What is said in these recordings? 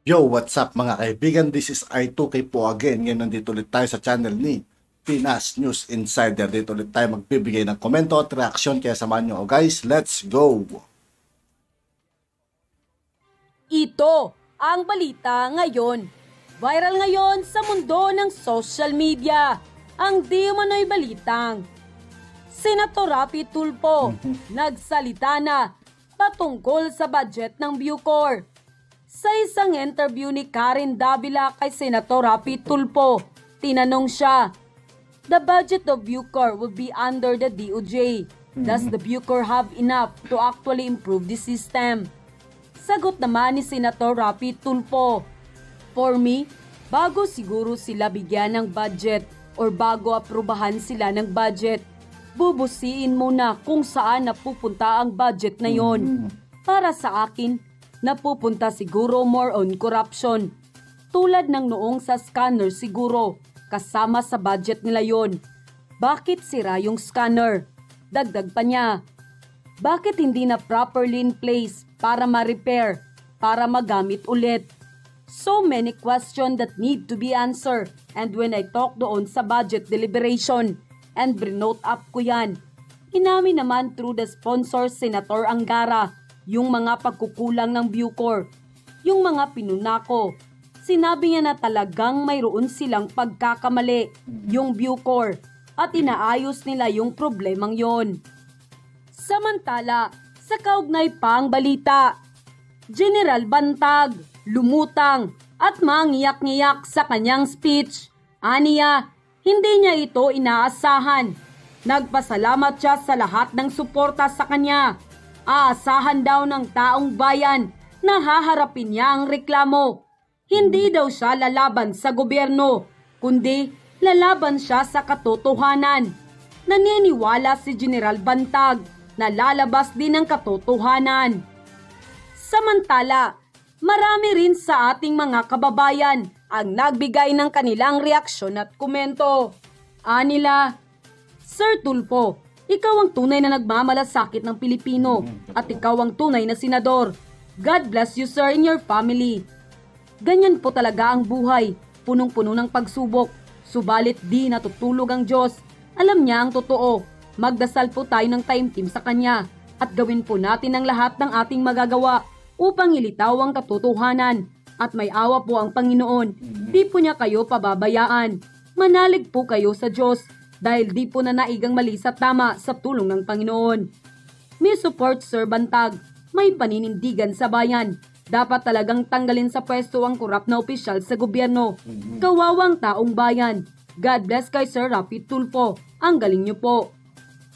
Yo, what's up mga kaibigan? This is I2K po again. Ngayon nandito ulit tayo sa channel ni Pinas News Insider. Dito ulit tayo magbibigay ng komento at reaksyon. Kaya samahan nyo. Guys, let's go! Ito ang balita ngayon. Viral ngayon sa mundo ng social media. Ang di umano'y balitang Senator Rapi Tulfo nagsalita na patungkol sa budget ng Bucor. Sa isang interview ni Karen Davila kay Senator Rapi Tulfo, tinanong siya, "The budget of Bucor will be under the DOJ. Does the Bucor have enough to actually improve the system?" Sagot naman ni Senator Rapi Tulfo, "For me, bago siguro sila bigyan ng budget or bago aprubahan sila ng budget, bubusiin muna kung saan napupunta ang budget na yon. Para sa akin, napupunta siguro more on corruption. Tulad ng noong sa scanner siguro, kasama sa budget nila yon. Bakit sira yung scanner?" Dagdag pa niya, "Bakit hindi na properly in place para ma-repair, para magamit ulit?" So many questions that need to be answered, and when I talk doon sa budget deliberation and brinote up ko yan, inamin naman through the sponsor Senator Angara yung mga pagkukulang ng Bucor, yung mga pinunako. Sinabi niya na talagang mayroon silang pagkakamali, yung Bucor, at inaayos nila yung problemang yon. Samantala, sa kaugnay pang balita, General Bantag, lumutang at mangiyak-ngiyak sa kanyang speech. Aniya, hindi niya ito inaasahan. Nagpasalamat siya sa lahat ng suporta sa kanya. Aasahan daw ng taong bayan na haharapin niya ang reklamo. Hindi daw siya lalaban sa gobyerno, kundi lalaban siya sa katotohanan. Naniniwala si General Bantag na lalabas din ang katotohanan. Samantala, marami rin sa ating mga kababayan ang nagbigay ng kanilang reaksyon at komento. Anila, "Sir Tulfo, ikaw ang tunay na nagmamalasakit ng Pilipino at ikaw ang tunay na senador. God bless you, sir, and your family." Ganyan po talaga ang buhay, punong-puno ng pagsubok. Subalit di natutulog ang Diyos. Alam niya ang totoo. Magdasal po tayo ng time-team sa Kanya at gawin po natin ang lahat ng ating magagawa upang ilitaw ang katotohanan. At may awa po ang Panginoon. Di po niya kayo pababayaan. Manalig po kayo sa Diyos dahil di po nanaigang mali sa tama sa tulong ng Panginoon. May support, Sir Bantag. May paninindigan sa bayan. Dapat talagang tanggalin sa pwesto ang korap na opisyal sa gobyerno. Kawawang taong bayan. God bless kay Sir Rapi Tulfo. Ang galing niyo po.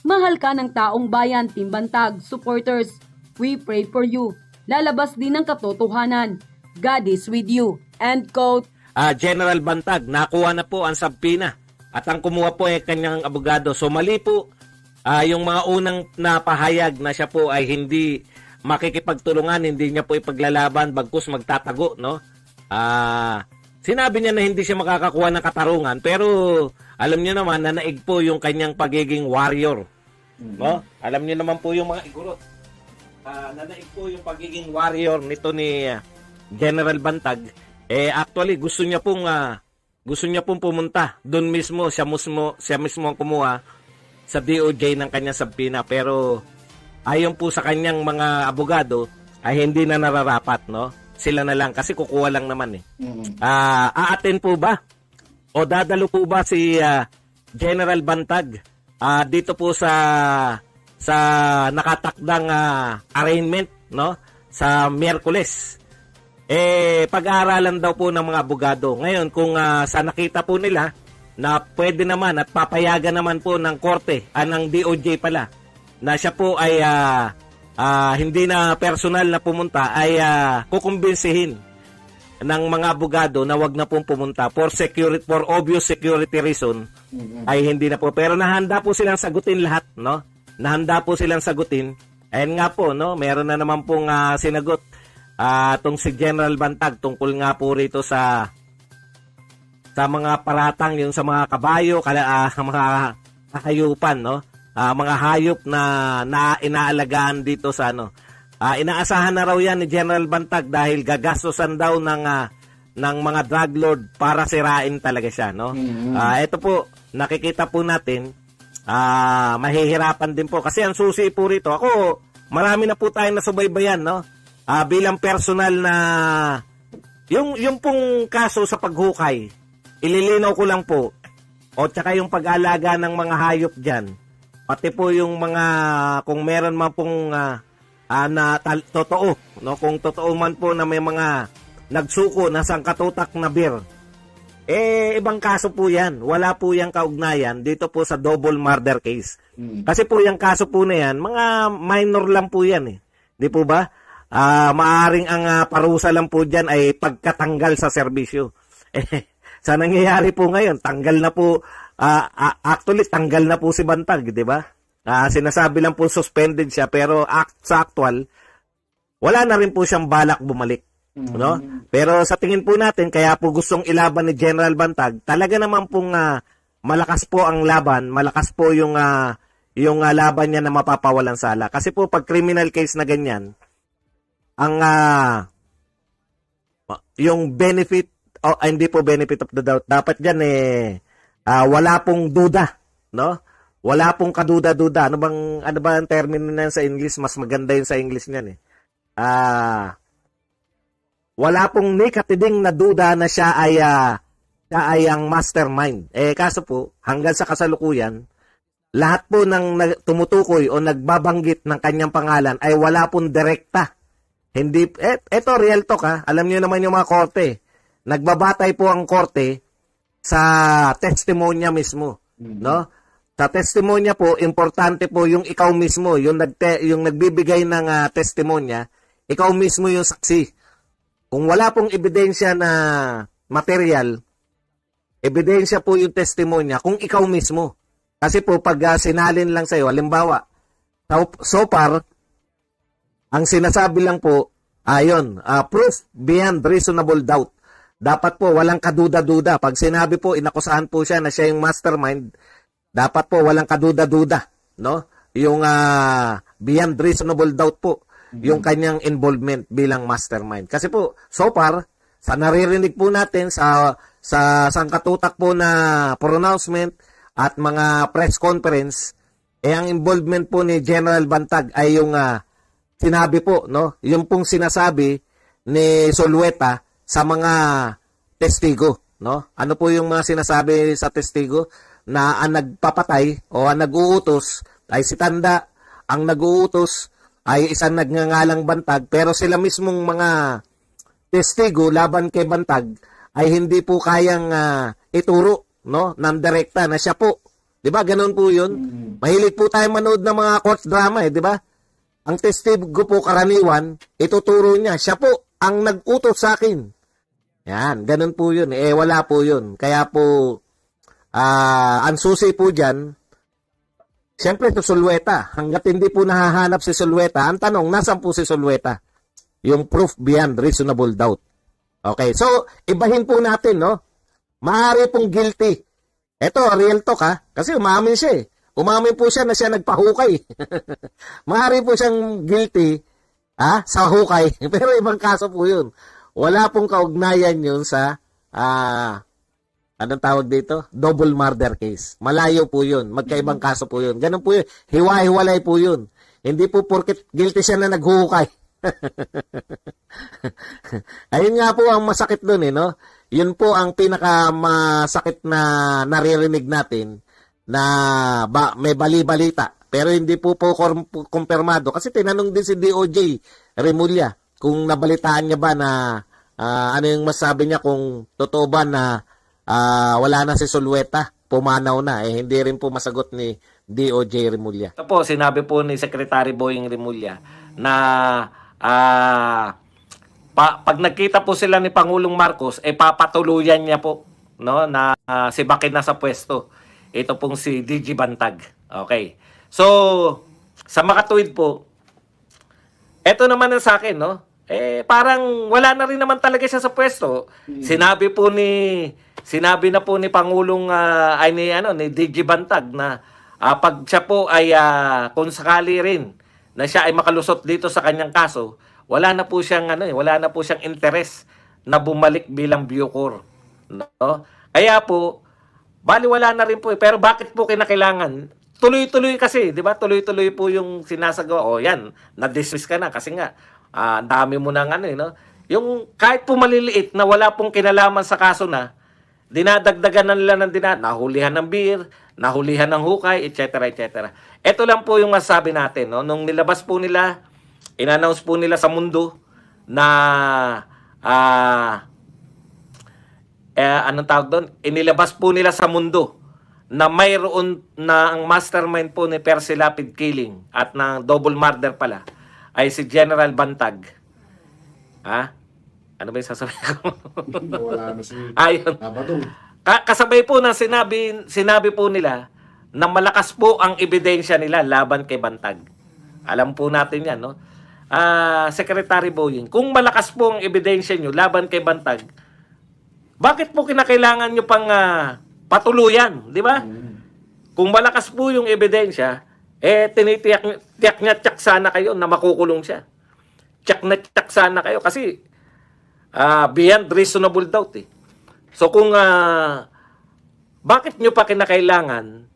Mahal ka ng taong bayan, Team Bantag, supporters. We pray for you. Lalabas din ang katotohanan. God is with you. End quote. General Bantag, nakuha na po ang sabpina at ang kumuha po ay kanyang abogado. So mali po yung mga unang napahayag na siya po ay hindi makikipagtulungan, hindi niya po ipaglalaban, bagkus magtatago, no? Sinabi niya na hindi siya makakakuha ng katarungan, pero alam niyo naman na naig po yung kanyang pagiging warrior, no? Alam niyo naman po yung mga igurot. Nanaig po yung pagiging warrior nito ni General Bantag. Actually gusto niya pong pumunta doon mismo, siya mismo ang kumuha sa DOJ ng kanyang sabpina, pero ayon po sa kanyang mga abogado ay hindi na nararapat, no? Sila na lang kasi kukuha lang naman eh. Aaten po ba o dadalo po ba si General Bantag dito po sa nakatakdang arraignment, no, sa Miyerkules? Pag-aaralan daw po ng mga abogado. Ngayon, kung sa nakita po nila na pwede naman at papayagan naman po ng korte, ng DOJ pala, na siya po ay hindi na personal na pumunta, ay kukumbinsihin ng mga abogado na wag na pong pumunta for obvious security reason, ay hindi na po. Pero nahanda po silang sagutin lahat, no? Nahanda po silang sagutin. Ayun nga po, no? Meron na naman pong sinagot tong si General Bantag tungkol nga po rito sa mga paratang, yung sa mga kabayo, mga hayupan, no? Mga hayop na inaalagaan dito sa Inaasahan na raw yan ni General Bantag dahil gagastosan daw ng mga drug lord para sirain talaga siya, no? Ito po, nakikita po natin, mahihirapan din po kasi ang susi po rito. Ako, marami na po tayong nasubaybayan, no? Bilang personal na yung pong kaso sa paghukay, ililinaw ko lang po, o tsaka yung pag-alaga ng mga hayop dyan, pati po yung mga, kung meron man pong totoo, no? Kung totoo man po na may mga nagsuko na sangkatutak na beer, ibang kaso po yan. Wala po yung kaugnayan dito po sa double murder case. Kasi po yung kaso po na yan, mga minor lang po yan eh. Di po ba? Maaring ang parusa lang po dyan ay pagkatanggal sa serbisyo. Sa nangyayari po ngayon, tanggal na po, actually tanggal na po si Bantag, di ba? Sinasabi lang po suspended siya, pero sa actual, wala na rin po siyang balak bumalik. No? Pero sa tingin po natin, kaya po gustong ilaban ni General Bantag, talaga naman pong malakas po ang laban, malakas po yung laban niya na mapapawalan sala. Kasi po pag criminal case na ganyan, ang yung benefit, hindi po benefit of the doubt, dapat dyan wala pong duda, no? Wala pong kaduda-duda. Ano ba ang termino na sa English? Mas maganda yun sa English niyan eh. Wala pong nikatiding na duda na siya ay ang mastermind. Kaso po, hanggang sa kasalukuyan, lahat po ng tumutukoy o nagbabanggit ng kanyang pangalan ay wala pong direkta. Hindi, eto real talk ha. Alam niyo naman yung mga korte. Nagbabatay po ang korte sa testimonya mismo, no? Sa testimonya po, importante po yung ikaw mismo, yung nagbibigay ng testimonya, ikaw mismo yung saksi. Kung wala pong ebidensya na material, ebidensya po yung testimonya kung ikaw mismo. Kasi po pag sinalin lang sa'yo, halimbawa, so far, ang sinasabi lang po, proof beyond reasonable doubt. Dapat po walang kaduda-duda. Pag sinabi po, inakusahan po siya na siya yung mastermind, dapat po walang kaduda-duda, no? Yung beyond reasonable doubt po, yung kanyang involvement bilang mastermind. Kasi po, so far, sa naririnig po natin sa sangkatutak po na pronouncement at mga press conference, ang involvement po ni General Bantag ay yung sinabi po, no? Yung pong sinasabi ni Zulueta sa mga testigo, no? Ano po yung mga sinasabi sa testigo? Na ang nagpapatay o ang nag-uutos ay si Tanda, ang nag-uutos ay isang nagngangalang Bantag, pero sila mismong mga testigo laban kay Bantag ay hindi po kayang ituro, no, ng direkta na siya po. 'Di ba? Ganoon po 'yun. Mahilig po tayo manood ng mga court drama, 'di ba? Ang testigo po karaniwan, ituturo niya, siya po ang nag-utos sa akin. Yan, ganun po 'yun. Wala po 'yun. Kaya po ang susi po dyan, siyempre si Zulueta. Hanggat hindi po nahahanap si Zulueta, ang tanong, nasan po si Zulueta? Yung proof beyond reasonable doubt. Okay, so, ibahin po natin, no? Maaari pong guilty. Ito, real talk, ha? Kasi umamin siya, eh. Umamin po siya na siya nagpahukay. Maaari po siyang guilty, sa hukay. Pero ibang kaso po yun. Wala pong kaugnayan yun sa, anong tawag dito? Double murder case. Malayo po yun. Magkaibang kaso po yun. Ganun po yun. Hiwa-hiwalay po yun. Hindi po porket guilty siya na naghuhukay. Ayun nga po ang masakit dun, no? Yun po ang pinaka-masakit na naririnig natin na may bali-balita. Pero hindi po kumpirmado. Kasi tinanong din si DOJ Remulla kung nabalitaan niya ba na ano yung masabi niya kung totoo ba na wala na si Zulueta, pumanaw na. Hindi rin po masagot ni DOJ Remulla. Ito po, sinabi po ni Secretary Boying Remulla na pag nagkita po sila ni Pangulong Marcos, papatuluyan niya po, no, na si Bakin na sa pwesto. Ito pong si DG Bantag. Okay. So, sa makatuwid po, ito naman ang sa akin, no? Parang wala na rin naman talaga siya sa pwesto. Sinabi na po ni Pangulong ni DG Bantag na pag siya po ay kung sakali rin na siya ay makalusot dito sa kanyang kaso, wala na po siyang wala na po siyang interest na bumalik bilang Bucor, no? Kaya po baliwala na rin po pero bakit po kinakailangan? Tuloy-tuloy kasi, 'di ba? Tuloy-tuloy po yung sinasagawa. O yan, na-dismiss ka na kasi nga ang dami mo nang no? Yung kahit po maliliit na wala pong kinalaman sa kaso na, dinadagdagan na nila ng nahulihan ng beer, nahulihan ng hukay, etc. etc. Ito lang po yung masasabi natin, no? Nung nilabas po nila, in-announce po nila sa mundo na anong tawag doon? Inilabas po nila sa mundo na mayroon na ang mastermind po ni Percy Lapid killing at ng double murder pala ay si General Bantag. Ha? Ano ba yung sasabihin ko? Wala na si Ayun. Abadong. Kasabay po na sinabi po nila na malakas po ang ebidensya nila laban kay Bantag. Alam po natin yan, no? Secretary Boying, kung malakas po ang ebidensya nyo laban kay Bantag, bakit po kinakailangan nyo pang patuluyan, di ba? Kung malakas po yung ebidensya, tinitiyak niya tsak sana kayo na makukulong siya. Tsak na tsak sana kayo kasi beyond reasonable doubt eh. So kung bakit nyo pa kinakailangan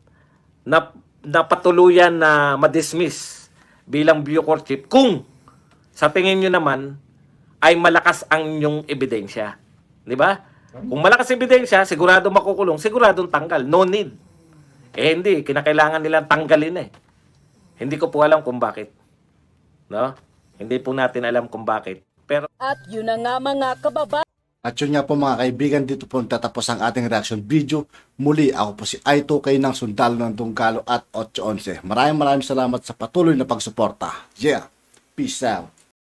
na patuluyan na ma-dismiss bilang Bucor chief kung sa tingin nyo naman ay malakas ang inyong ebidensya, di ba? Kung malakas ebidensya, sigurado makukulong, siguradong tanggal. No need. Hindi. Kinakailangan nilang tanggalin eh. Hindi ko po alam kung bakit. No? Hindi po natin alam kung bakit. Pero At yun na nga mga kababayan. At yun nga po mga kaibigan, dito po tatapos ang ating reaction video. Muli, ako po si Aito kay ng Sundalo ng Dunggalo at 811. Maraming salamat sa patuloy na pagsuporta. Yeah. Peace out.